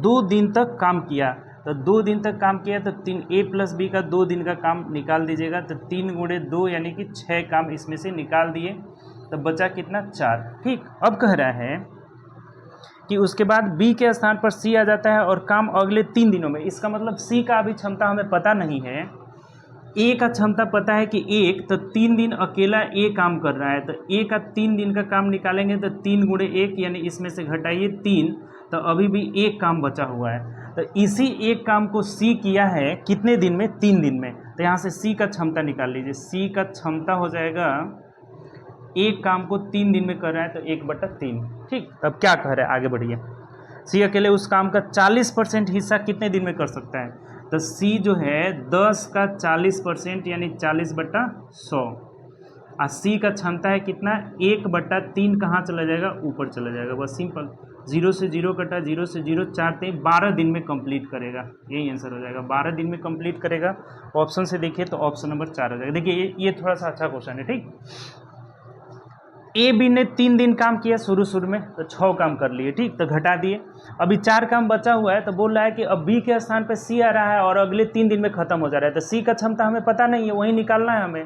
2 दिन तक काम किया। तो 2 दिन तक काम किया तो 3 ए प्लस बी का 2 दिन का काम निकाल दीजिएगा। तो 3 गुणे 2 यानी कि 6 काम इसमें से निकाल दिए, तो बचा कितना 4। ठीक, अब कह रहा है कि उसके बाद बी के स्थान पर सी आ जाता है और काम अगले 3 दिनों में। इसका मतलब सी का अभी क्षमता हमें पता नहीं है, ए का क्षमता पता है कि 1, तो 3 दिन अकेला ए काम कर रहा है। तो ए का 3 दिन का काम निकालेंगे तो 3 गुणे 1 यानी इसमें से घटाइए 3, तो अभी भी एक काम बचा हुआ है। तो इसी एक काम को सी किया है कितने दिन में, 3 दिन में। तो यहाँ से सी का क्षमता निकाल लीजिए। सी का क्षमता हो जाएगा, एक काम को 3 दिन में कर रहा है तो 1/3। ठीक, अब क्या कह रहा है आगे बढ़िए। सी अकेले उस काम का 40% हिस्सा कितने दिन में कर सकता है। तो सी जो है 10 का 40% यानी 40/100। और सी का क्षमता है कितना, 1/3 कहाँ चला जाएगा, ऊपर चला जाएगा। बस सिंपल, 0 से 0 कटा, 0 से 0 4 12 दिन में कंप्लीट करेगा। यही आंसर हो जाएगा, 12 दिन में कंप्लीट करेगा। ऑप्शन से देखिए तो ऑप्शन नंबर 4 हो जाएगा। देखिए ये थोड़ा सा अच्छा क्वेश्चन है। ठीक, ए बी ने 3 दिन काम किया शुरू में, तो 6 काम कर लिए। ठीक, तो घटा दिए, अभी 4 काम बचा हुआ है। तो बोल रहा है कि अब बी के स्थान पे सी आ रहा है और अगले 3 दिन में खत्म हो जा रहा है। तो सी का क्षमता हमें पता नहीं है, वही निकालना है हमें।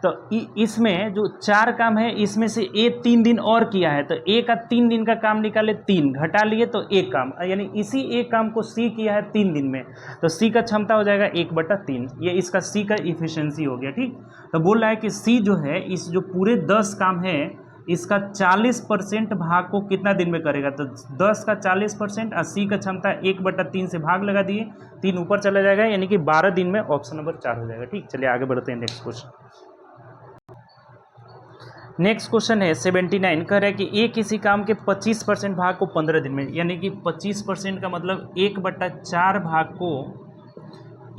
तो इसमें जो 4 काम है इसमें से ए 3 दिन और किया है, तो ए का 3 दिन का काम निकाले, 3 घटा लिए तो 1 काम, यानी इसी एक काम को सी किया है 3 दिन में। तो सी का क्षमता हो जाएगा 1/3। ये इसका सी का इफिशिएंसी हो गया। ठीक, तो बोल रहा है कि सी जो है इस जो पूरे 10 काम है इसका 40% भाग को कितना दिन में करेगा। तो 10 का 40% और सी का क्षमता 1/3 से भाग लगा दिए, 3 ऊपर चला जाएगा, यानी कि 12 दिन में ऑप्शन नंबर 4 हो जाएगा। ठीक, चलिए आगे बढ़ते हैं नेक्स्ट क्वेश्चन। नेक्स्ट क्वेश्चन है 79। कह रहा है कि ए किसी काम के 25% भाग को 15 दिन में, यानी कि 25% का मतलब 1/4 भाग को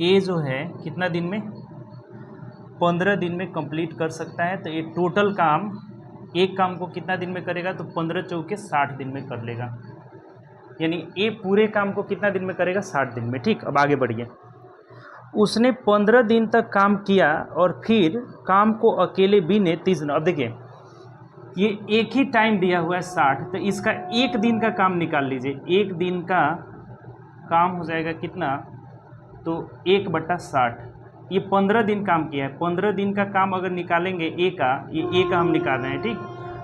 ए जो है कितना दिन में, 15 दिन में कंप्लीट कर सकता है। तो ये टोटल काम, एक काम को कितना दिन में करेगा, तो 15 चौके 60 दिन में कर लेगा, यानी ए पूरे काम को कितना दिन में करेगा, 60 दिन में। ठीक, अब आगे बढ़िए। उसने 15 दिन तक काम किया और फिर काम को अकेले बी ने 30 दिन। अब देखिए ये एक ही टाइम दिया हुआ है 60, तो इसका 1 दिन का काम निकाल लीजिए। 1 दिन का काम हो जाएगा कितना, तो 1/60। ये 15 दिन काम किया है, 15 दिन का काम अगर निकालेंगे ए का, ये ए का हम निकाल रहे हैं। ठीक,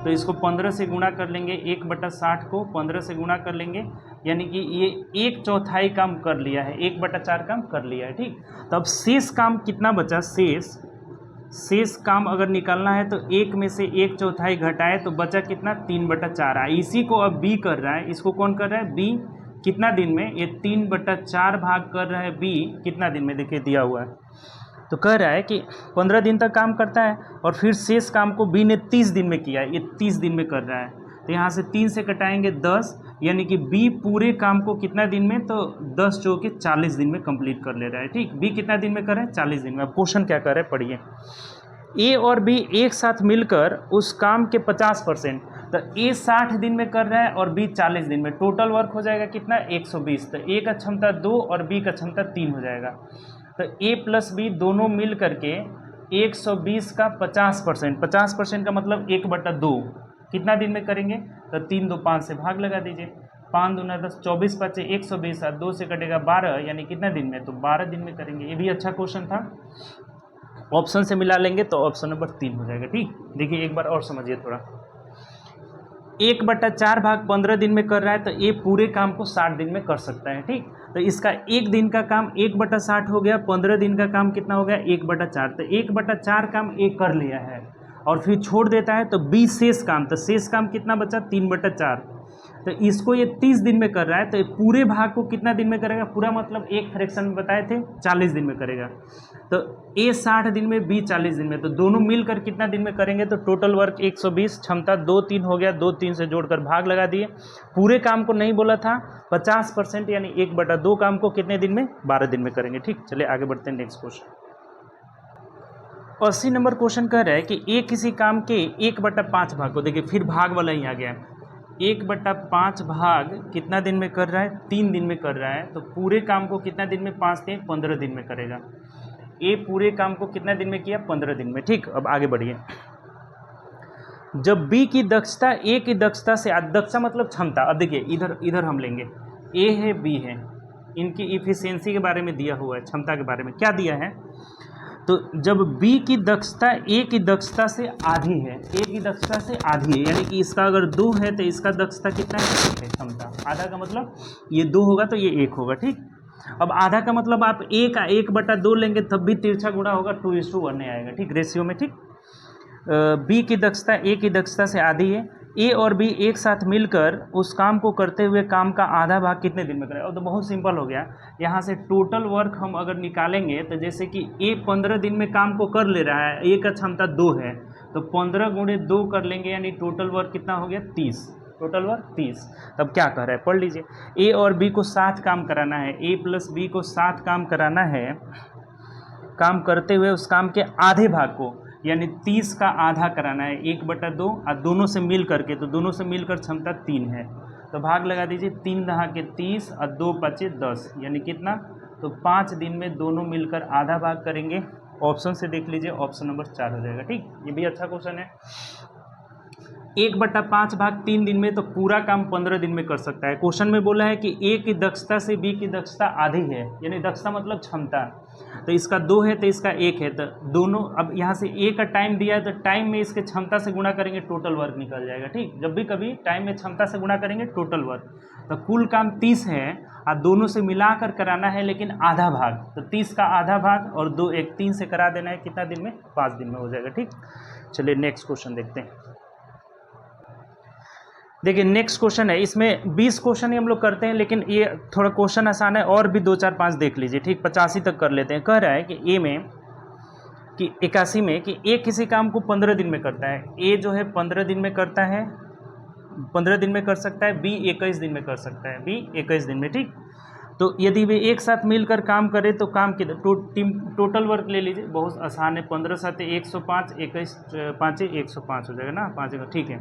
तो इसको 15 से गुणा कर लेंगे, 1/60 को 15 से गुणा कर लेंगे, यानी कि ये 1/4 काम कर लिया है, 1/4 काम कर लिया है। ठीक, तो अब शेष काम कितना बचा, शेष काम अगर निकालना है तो 1 में से 1/4 घटाए तो बचा कितना, 3/4। इसी को अब बी कर रहा है, इसको कौन कर रहा है, बी। कितना दिन में, ये 3/4 भाग कर रहा है बी, कितना दिन में, देखिए दिया हुआ है। तो कह रहा है कि 15 दिन तक काम करता है और फिर शेष काम को बी ने 30 दिन में किया है, ये 30 दिन में कर रहा है। तो यहाँ से 3 से कटाएंगे 10, यानी कि बी पूरे काम को कितना दिन में, तो 10 चौके 40 दिन में कंप्लीट कर ले रहा है। ठीक, बी कितना दिन में कर रहा है, 40 दिन में। अब क्वेश्चन क्या कर रहा है पढ़िए। ए और बी एक साथ मिलकर उस काम के 50%, तो ए 60 दिन में कर रहा है और बी 40 दिन में, टोटल वर्क हो जाएगा कितना, 120। तो ए का क्षमता 2 और बी का क्षमता 3 हो जाएगा। तो ए प्लस बी दोनों मिल करके 120 का 50%, 50% का मतलब 1/2 कितना दिन में करेंगे, तो 3 2 5 से भाग लगा दीजिए, 5 दूना 10, 24 5 120 और 2 से कटेगा 12, यानी कितना दिन में, तो 12 दिन में करेंगे। ये भी अच्छा क्वेश्चन था, ऑप्शन से मिला लेंगे तो ऑप्शन नंबर 3 हो जाएगा। ठीक, देखिए एक बार और समझिए थोड़ा। 1/4 भाग 15 दिन में कर रहा है, तो ये पूरे काम को 60 दिन में कर सकता है। ठीक, तो इसका 1 दिन का काम 1/60 हो गया, 15 दिन का काम कितना हो गया, 1/4। तो 1/4 काम ए कर लिया है और फिर छोड़ देता है, तो 20 शेष काम, तो शेष काम कितना बचा, 3/4। तो इसको ये 30 दिन में कर रहा है, तो पूरे भाग को कितना दिन में करेगा? पूरा मतलब एक फ्रैक्शन में बताए थे 40 दिन में करेगा। तो ए 60 दिन में, बी 40 दिन में, तो दोनों मिलकर कितना दिन में करेंगे? तो टोटल वर्क 120, क्षमता 2 3 हो गया, 2 3 से जोड़कर भाग लगा दिए। पूरे काम को नहीं बोला था, 50% यानी 1/2 काम को कितने दिन में? 12 दिन में करेंगे। ठीक, चलिए आगे बढ़ते हैं नेक्स्ट क्वेश्चन। 80 नंबर क्वेश्चन कह रहा है कि ए किसी काम के 1/5 भाग को, देखिए फिर भाग वाला ही आ गया है, 1/5 भाग कितना दिन में कर रहा है? 3 दिन में कर रहा है। तो पूरे काम को कितना दिन में? 5 से 15 दिन में करेगा। ए पूरे काम को कितना दिन में किया? 15 दिन में। ठीक, अब आगे बढ़िए। जब बी की दक्षता ए की दक्षता से, दक्षता मतलब क्षमता, अब देखिए इधर हम लेंगे, ए है बी है, इनकी इफिशियंसी के बारे में दिया हुआ है, क्षमता के बारे में क्या दिया है? तो जब बी की दक्षता ए की दक्षता से आधी है, ए की दक्षता से आधी है, यानी कि इसका अगर 2 है तो इसका दक्षता कितना है? 1 है क्षमता। आधा का मतलब ये 2 होगा तो ये 1 होगा। ठीक, अब आधा का मतलब आप ए का 1/2 लेंगे तब भी तिरछा गुणा होगा, 2:1 आएगा। ठीक, रेशियो में। ठीक, बी की दक्षता ए की दक्षता से आधी है, ए और बी एक साथ मिलकर उस काम को करते हुए काम का आधा भाग कितने दिन में करें? अब तो बहुत सिंपल हो गया, यहाँ से टोटल वर्क हम अगर निकालेंगे तो जैसे कि ए 15 दिन में काम को कर ले रहा है, ए का क्षमता 2 है, तो 15 × 2 कर लेंगे, यानी टोटल वर्क कितना हो गया? 30। Total work 30। तब क्या कह रहा है, पढ़ लीजिए। ए और बी को साथ काम कराना है, ए प्लस बी को साथ काम कराना है, काम करते हुए उस काम के आधे भाग को यानी 30 का आधा कराना है, 1/2, और दोनों से मिल करके, तो दोनों से मिलकर क्षमता 3 है, तो भाग लगा दीजिए, 3 दहा के 30 और 2 5 10, यानी कितना? तो 5 दिन में दोनों मिलकर आधा भाग करेंगे। ऑप्शन से देख लीजिए, ऑप्शन नंबर 4 हो जाएगा। ठीक, ये भी अच्छा क्वेश्चन है। 1/5 भाग 3 दिन में, तो पूरा काम 15 दिन में कर सकता है। क्वेश्चन में बोला है कि ए की दक्षता से बी की दक्षता आधी है, यानी दक्षता मतलब क्षमता, तो इसका 2 है तो इसका 1 है, तो दोनों, अब यहाँ से ए का टाइम दिया है तो टाइम में इसके क्षमता से गुणा करेंगे, टोटल वर्क निकल जाएगा। ठीक, जब भी कभी टाइम में क्षमता से गुणा करेंगे टोटल वर्क, तो कुल काम 30 है और दोनों से मिलाकर कराना है, लेकिन आधा भाग, तो 30 का आधा भाग और 2 1 3 से करा देना है, कितना दिन में? 5 दिन में हो जाएगा। ठीक, चलिए नेक्स्ट क्वेश्चन देखते हैं। देखिए नेक्स्ट क्वेश्चन है, इसमें 20 क्वेश्चन ही हम लोग करते हैं, लेकिन ये थोड़ा क्वेश्चन आसान है, और भी 2 4 5 देख लीजिए। ठीक, 85 तक कर लेते हैं। कह रहा है कि ए में, कि 81 में, कि ए किसी काम को 15 दिन में करता है, ए जो है 15 दिन में करता है, 15 दिन में कर सकता है, बी 21 दिन में कर सकता है, बी 21 दिन में। ठीक, तो यदि वे एक साथ मिलकर काम करे तो काम की टोटल वर्क ले लीजिए, बहुत आसान है, 15 7 105, 21 5 105 हो जाएगा ना, 5। ठीक है,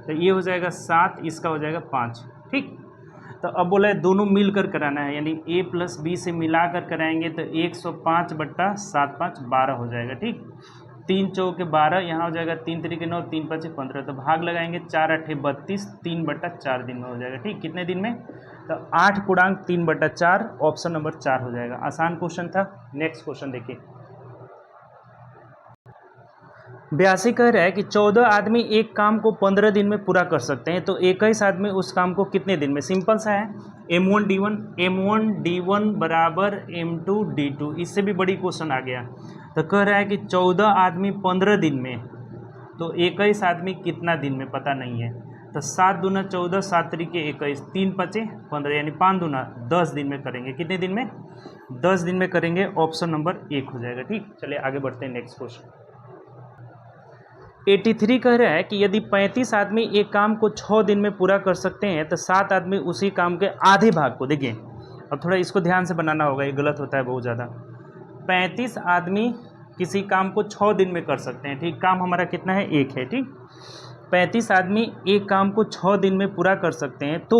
तो ये हो जाएगा 7, इसका हो जाएगा 5। ठीक, तो अब बोला है दोनों मिलकर कराना है, यानी ए प्लस बी से मिलाकर कराएंगे, तो 105/7 5 12 हो जाएगा। ठीक, 3 चौके 12, यहाँ हो जाएगा 3 3 9, 3 5 15, तो भाग लगाएंगे, 4 8 32, 3/4 दिन में हो जाएगा। ठीक, कितने दिन में? तो 8 पूर्णांक 3/4, ऑप्शन नंबर 4 हो जाएगा। आसान क्वेश्चन था। नेक्स्ट क्वेश्चन देखिए। 82 कह रहा है कि 14 आदमी एक काम को 15 दिन में पूरा कर सकते हैं, तो 21 आदमी उस काम को कितने दिन में? सिंपल सा है, M1 D1 बराबर M2 D2, इससे भी बड़ी क्वेश्चन आ गया। तो कह रहा है कि 14 आदमी 15 दिन में, तो 21 आदमी कितना दिन में पता नहीं है, तो 7 दूना 14, 7 त्रिके 21, 3 5 15, यानी 5 दूना 10 दिन में करेंगे। कितने दिन में? 10 दिन में करेंगे। ऑप्शन नंबर 1 हो जाएगा। ठीक, चलिए आगे बढ़ते हैं नेक्स्ट क्वेश्चन। 83 कह रहा है कि यदि 35 आदमी एक काम को 6 दिन में पूरा कर सकते हैं, तो 7 आदमी उसी काम के आधे भाग को, देखिए अब थोड़ा इसको ध्यान से बनाना होगा, ये गलत होता है बहुत ज़्यादा। 35 आदमी किसी काम को 6 दिन में कर सकते हैं। ठीक, काम हमारा कितना है? 1 है। ठीक, 35 आदमी एक काम को 6 दिन में पूरा कर सकते हैं, तो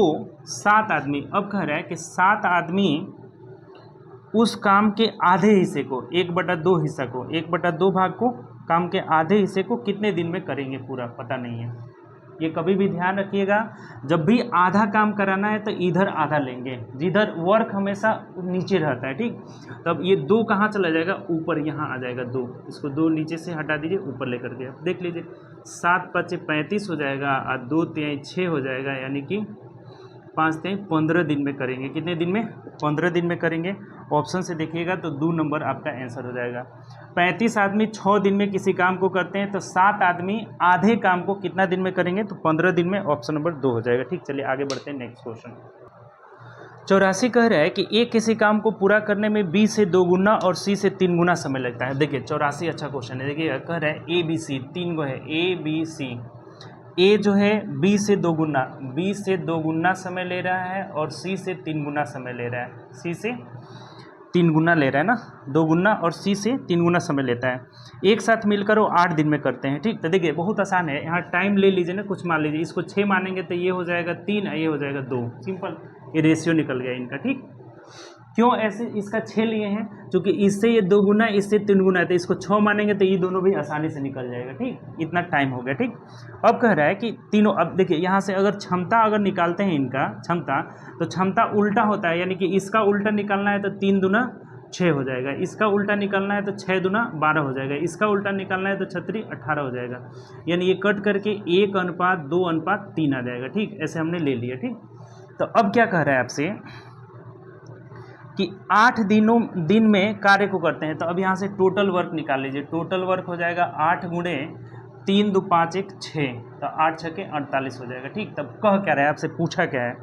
7 आदमी, अब कह रहा है कि 7 आदमी उस काम के आधे हिस्से को, 1/2 हिस्सा को, 1/2 भाग को, काम के आधे हिस्से को कितने दिन में करेंगे पूरा, पता नहीं है। ये कभी भी ध्यान रखिएगा, जब भी आधा काम कराना है तो इधर आधा लेंगे, जिधर वर्क हमेशा नीचे रहता है। ठीक, तब ये 2 कहाँ चला जाएगा? ऊपर, यहाँ आ जाएगा 2, इसको 2 नीचे से हटा दीजिए, ऊपर लेकर के। अब देख लीजिए, 7 5 35 हो जाएगा और 2 3 6 हो जाएगा, यानी कि 5 से 15 दिन में करेंगे। कितने दिन में? 15 दिन में करेंगे। ऑप्शन से देखिएगा तो 2 नंबर आपका आंसर हो जाएगा। 35 आदमी 6 दिन में किसी काम को करते हैं तो 7 आदमी आधे काम को कितना दिन में करेंगे? तो 15 दिन में। ऑप्शन नंबर 2 हो जाएगा। ठीक, चलिए आगे बढ़ते हैं। नेक्स्ट क्वेश्चन 84 कह रहा है कि ए किसी काम को पूरा करने में बी से 2 गुना और सी से 3 गुना समय लगता है। देखिए 84 अच्छा क्वेश्चन है। देखिए कह रहा है ए बी सी, 3 गो है ए बी सी। ए जो है बी से 2 गुना, बी से 2 गुना समय ले रहा है और सी से 3 गुना समय ले रहा है। सी से 3 गुना ले रहा है ना, 2 गुना और सी से 3 गुना समय लेता है। एक साथ मिलकर वो 8 दिन में करते हैं। ठीक, तो देखिए बहुत आसान है। यहाँ टाइम ले लीजिए ना, कुछ मान लीजिए। इसको 6 मानेंगे तो ये हो जाएगा 3, ये हो जाएगा 2। सिंपल, ये रेशियो निकल गया इनका। ठीक, क्यों ऐसे इसका 6 लिए हैं? क्योंकि इससे ये 2 गुना, इससे 3 गुना है, तो इसको 6 मानेंगे तो ये दोनों भी आसानी से निकल जाएगा। ठीक, इतना टाइम हो गया। ठीक, अब कह रहा है कि तीनों, अब देखिए यहाँ से अगर क्षमता अगर निकालते हैं इनका क्षमता, तो क्षमता उल्टा होता है, यानी कि इसका उल्टा निकालना है तो 3 दूना 6 हो जाएगा, इसका उल्टा निकालना है तो 6 दूना 12 हो जाएगा, इसका उल्टा निकालना है तो 6 18 हो जाएगा। यानी ये कट करके 1:2:3 आ जाएगा। ठीक, ऐसे हमने ले लिया। ठीक, तो अब क्या कह रहा है आपसे कि 8 दिन में कार्य को करते हैं। तो अब यहाँ से टोटल वर्क निकाल लीजिए। टोटल वर्क हो जाएगा 8 गुणे 3 2 5 1 6, तो 8 6 के 48 हो जाएगा। ठीक, तब कह क्या रहा है आपसे, पूछा क्या है?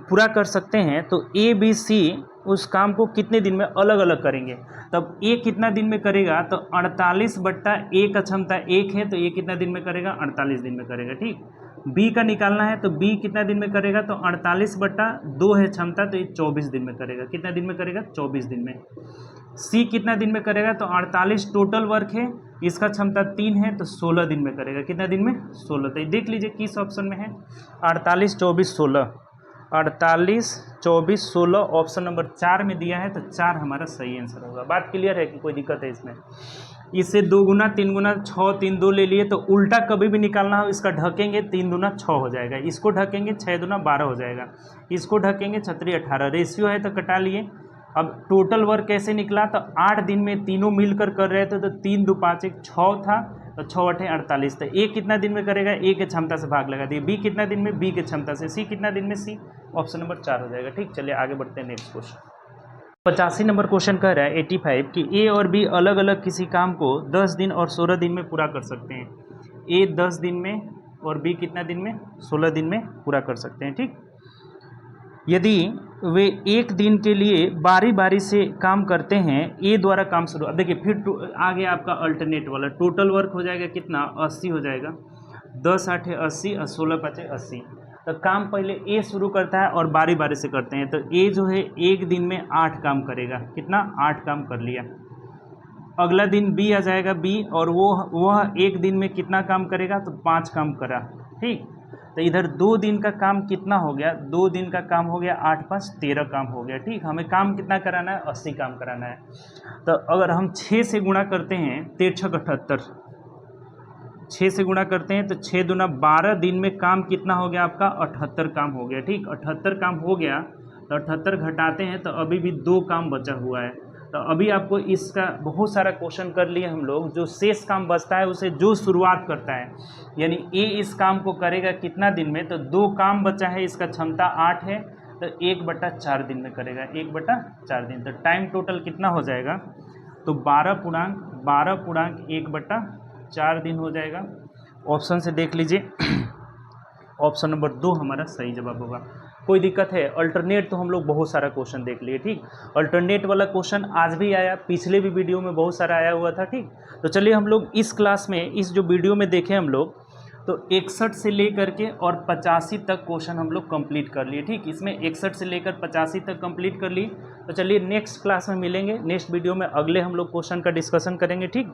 पूरा कर सकते हैं तो ए बी सी उस काम को कितने दिन में अलग अलग करेंगे। तब ए कितना दिन में करेगा? तो 48/1 का क्षमता 1 है, तो ये कितना दिन में करेगा? 48 दिन में करेगा। ठीक, बी का निकालना है तो बी कितना दिन में करेगा? तो 48/2 है क्षमता, तो ये 24 दिन में करेगा। कितना दिन में करेगा? 24 दिन में। सी कितना दिन में करेगा? तो 48 टोटल वर्क है, इसका क्षमता 3 है, तो 16 दिन में करेगा। कितना दिन में? 16। तो ये देख लीजिए किस ऑप्शन में है। 48 24 16, 48 24 16 ऑप्शन नंबर 4 में दिया है, तो 4 हमारा सही आंसर होगा। बात क्लियर है कि कोई दिक्कत है इसमें? इससे 2 गुना 3 गुना 6 3 2 ले लिए, तो उल्टा कभी भी निकालना हो इसका ढकेंगे 3 दूना 6 हो जाएगा, इसको ढकेंगे 6 दूना 12 हो जाएगा, इसको ढकेंगे 6 18, रेशियो है तो कटा लिए। अब टोटल वर्क कैसे निकला? तो 8 दिन में तीनों मिलकर कर रहे थे, तो 3 2 5 1 6 था, तो 6 8 48। तो ए कितना दिन में करेगा? ए के क्षमता से भाग लगा दिए। बी कितना दिन में? बी के क्षमता से। सी कितना दिन में? सी। ऑप्शन नंबर 4 हो जाएगा। ठीक, चलिए आगे बढ़ते हैं। नेक्स्ट क्वेश्चन 85 नंबर क्वेश्चन कह रहा है 85 कि ए और बी अलग अलग किसी काम को 10 दिन और 16 दिन में पूरा कर सकते हैं। ए 10 दिन में और बी कितना दिन में? 16 दिन में पूरा कर सकते हैं। ठीक, यदि वे एक दिन के लिए बारी बारी से काम करते हैं, ए द्वारा काम शुरू। अब देखिए फिर आगे आपका अल्टरनेट वाला टोटल वर्क हो जाएगा कितना? 80 हो जाएगा। 10 8 80 और 16 5 80। तो काम पहले ए शुरू करता है और बारी बारी से करते हैं। तो ए जो है एक दिन में 8 काम करेगा। कितना? 8 काम कर लिया। अगला दिन बी आ जाएगा, बी, और वह एक दिन में कितना काम करेगा? तो 5 काम करा। ठीक, तो इधर 2 दिन का काम कितना हो गया? 2 दिन का काम हो गया 8 5 13 काम हो गया। ठीक, हमें काम कितना कराना है? 80 काम कराना है। तो अगर हम 6 से गुणा करते हैं, 13 6 78, 6 से गुणा करते हैं तो 6 दूना 12 दिन में काम कितना हो गया आपका? 78 काम हो गया। ठीक, 78 काम हो गया, तो 78 घटाते हैं तो अभी भी 2 काम बचा हुआ है। तो अभी आपको इसका बहुत सारा क्वेश्चन कर लिए हम लोग। जो शेष काम बचता है उसे जो शुरुआत करता है, यानी ए इस काम को करेगा कितना दिन में? तो 2 काम बचा है, इसका क्षमता 8 है, तो 1/4 दिन में करेगा। 1/4 दिन। तो टाइम टोटल कितना हो जाएगा? तो 12.1/4 दिन हो जाएगा। ऑप्शन से देख लीजिए। ऑप्शन नंबर 2 हमारा सही जवाब होगा। कोई दिक्कत है? अल्टरनेट तो हम लोग बहुत सारा क्वेश्चन देख लिए। ठीक, अल्टरनेट वाला क्वेश्चन आज भी आया, पिछले भी वीडियो में बहुत सारा आया हुआ था। ठीक, तो चलिए हम लोग इस क्लास में, इस जो वीडियो में देखें हम लोग, तो 61 से लेकर के और 85 तक क्वेश्चन हम लोग कंप्लीट कर लिए। ठीक, इसमें 61 से लेकर 85 तक कंप्लीट कर लिए। तो चलिए नेक्स्ट क्लास में मिलेंगे, नेक्स्ट वीडियो में अगले हम लोग क्वेश्चन का डिस्कशन करेंगे। ठीक,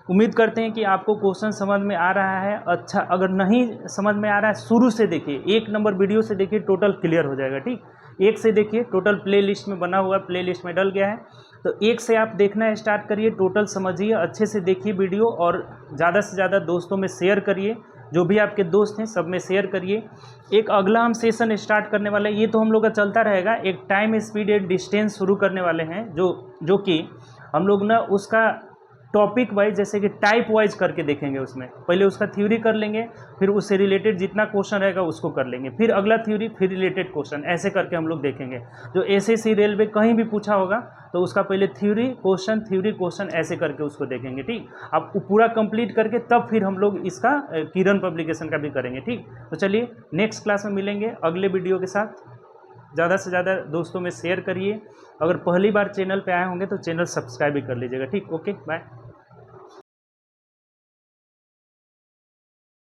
उम्मीद करते हैं कि आपको क्वेश्चन समझ में आ रहा है। अच्छा, अगर नहीं समझ में आ रहा है, शुरू से देखिए, 1 नंबर वीडियो से देखिए, टोटल क्लियर हो जाएगा। ठीक, 1 से देखिए, टोटल प्ले लिस्ट में बना हुआ, प्ले लिस्ट में डल गया है। तो 1 से आप देखना स्टार्ट करिए, टोटल समझिए, अच्छे से देखिए वीडियो, और ज़्यादा से ज़्यादा दोस्तों में शेयर करिए। जो भी आपके दोस्त हैं सब में शेयर करिए। एक अगला हम सेशन स्टार्ट करने वाले हैं, ये तो हम लोग का चलता रहेगा। एक टाइम स्पीड एंड डिस्टेंस शुरू करने वाले हैं, जो कि हम लोग ना उसका टॉपिक वाइज जैसे कि टाइप वाइज करके देखेंगे। उसमें पहले उसका थ्योरी कर लेंगे, फिर उससे रिलेटेड जितना क्वेश्चन रहेगा उसको कर लेंगे, फिर अगला थ्योरी, फिर रिलेटेड क्वेश्चन, ऐसे करके हम लोग देखेंगे। जो एसएससी रेलवे कहीं भी पूछा होगा तो उसका पहले थ्योरी क्वेश्चन ऐसे करके उसको देखेंगे। ठीक, अब पूरा कंप्लीट करके तब फिर हम लोग इसका किरण पब्लिकेशन का भी करेंगे। ठीक, तो चलिए नेक्स्ट क्लास में मिलेंगे अगले वीडियो के साथ। ज़्यादा से ज़्यादा दोस्तों में शेयर करिए। अगर पहली बार चैनल पे आए होंगे तो चैनल सब्सक्राइब भी कर लीजिएगा। ठीक, ओके, बाय।